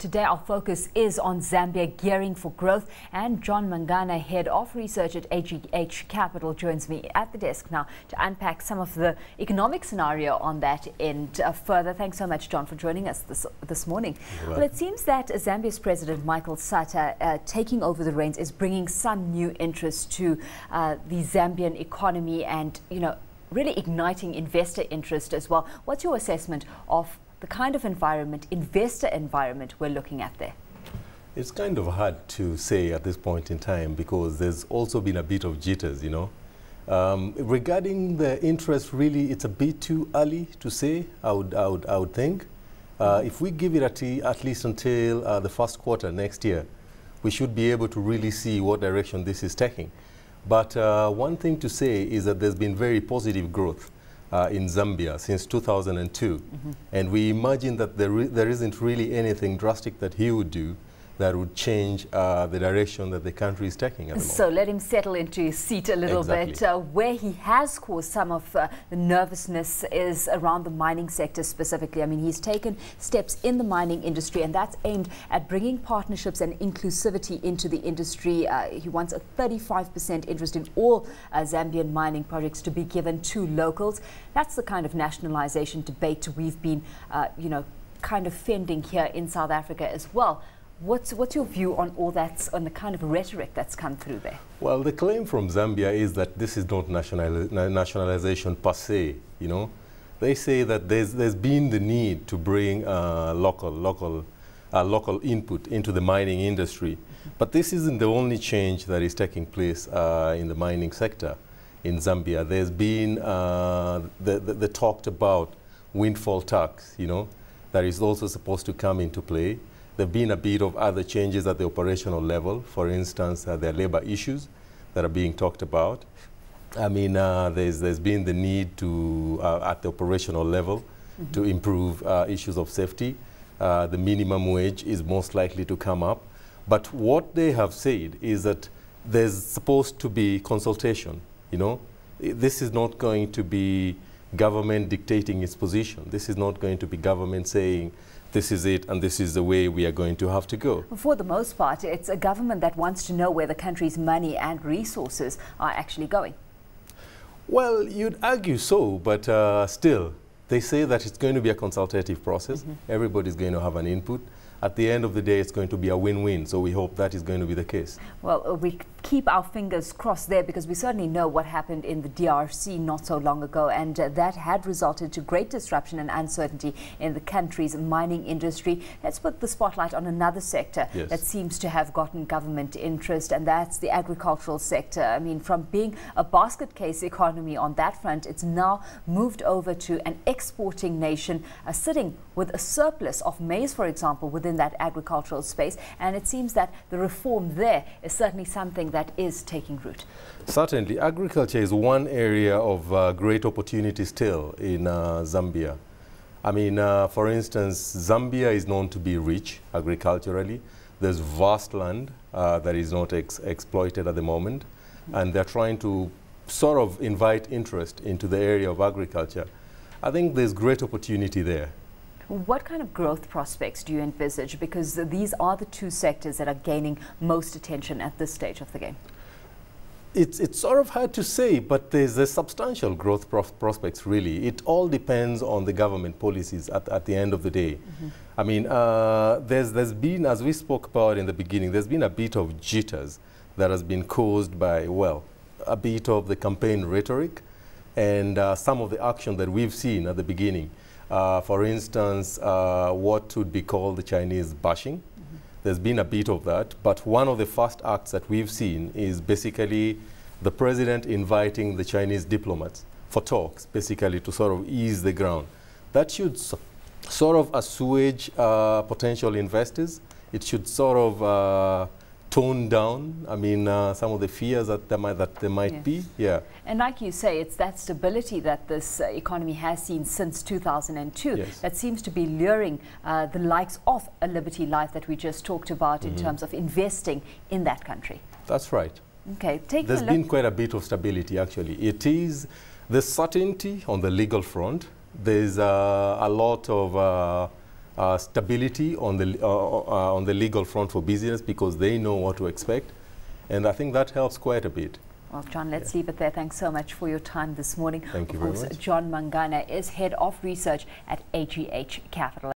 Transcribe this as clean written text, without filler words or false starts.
Today our focus is on Zambia gearing for growth, and John Mangana, Head of Research at AGH Capital, joins me at the desk now to unpack some of the economic scenario on that end further. Thanks so much, John, for joining us this morning. Well, it seems that Zambia's President Michael Sata taking over the reins is bringing some new interest to the Zambian economy and, really igniting investor interest as well. What's your assessment of the kind of investor environment we're looking at there? It's kind of hard to say at this point in time because there's also been a bit of jitters, regarding the interest, really, it's a bit too early to say, I would think. If we give it at least until the first quarter next year, we should be able to really see what direction this is taking. But one thing to say is that there's been very positive growth in Zambia since 2002. And we imagine that there isn't really anything drastic that he would do that would change the direction that the country is taking at the moment. So let him settle into his seat a little bit. Where he has caused some of the nervousness is around the mining sector specifically. I mean, he's taken steps in the mining industry, and that's aimed at bringing partnerships and inclusivity into the industry. He wants a 35% interest in all Zambian mining projects to be given to locals. That's the kind of nationalization debate we've been, kind of fending here in South Africa as well. What's your view on all that, on the kind of rhetoric that's come through there? Well, the claim from Zambia is that this is not nationalization per se, They say that there's been the need to bring local input into the mining industry. But this isn't the only change that is taking place in the mining sector in Zambia. There's been the talked about windfall tax, that is also supposed to come into play. There have been a bit of other changes at the operational level. For instance, there are labor issues that are being talked about. I mean, there's been the need to, at the operational level, to improve issues of safety. The minimum wage is most likely to come up. But what they have said is that there's supposed to be consultation, This is not going to be government dictating its position. This is not going to be government saying, this is it and this is the way we are going to have to go. For the most part, it's a government that wants to know where the country's money and resources are actually going. Well, you'd argue so, but still, they say that it's going to be a consultative process. Everybody's going to have an input. At the end of the day, it's going to be a win-win, so we hope that is going to be the case. Well, we keep our fingers crossed there because we certainly know what happened in the DRC not so long ago, and that had resulted to great disruption and uncertainty in the country's mining industry. Let's put the spotlight on another sector that seems to have gotten government interest, and that's the agricultural sector. I mean, from being a basket case economy on that front, it's now moved over to an exporting nation, sitting with a surplus of maize, for example, within that agricultural space, and it seems that the reform there is certainly something that is taking root. Certainly, agriculture is one area of great opportunity still in Zambia. I mean, for instance, Zambia is known to be rich agriculturally. There's vast land that is not exploited at the moment, and they're trying to sort of invite interest into the area of agriculture. I think there's great opportunity there. What kind of growth prospects do you envisage? Because these are the two sectors that are gaining most attention at this stage of the game. It's sort of hard to say, but there's substantial growth prospects, really. It all depends on the government policies at the end of the day. I mean, there's been, as we spoke about in the beginning, there's been a bit of jitters that has been caused by, well, a bit of the campaign rhetoric and some of the action that we've seen at the beginning. For instance, what would be called the Chinese bashing. There's been a bit of that, but one of the first acts that we've seen is basically the president inviting the Chinese diplomats for talks, basically to sort of ease the ground. That should sort of assuage potential investors. It should sort of tone down, I mean, some of the fears that there might be. And like you say, it's that stability that this economy has seen since 2002 that seems to be luring the likes of a Liberty Life that we just talked about in terms of investing in that country. That's right. Okay, there's been quite a bit of stability, actually. It is the certainty on the legal front. There's a lot of stability on the legal front for business, because they know what to expect. And I think that helps quite a bit. Well, John, let's leave it there. Thanks so much for your time this morning. Thank you very much. John Mangana is Head of Research at AGH Capital.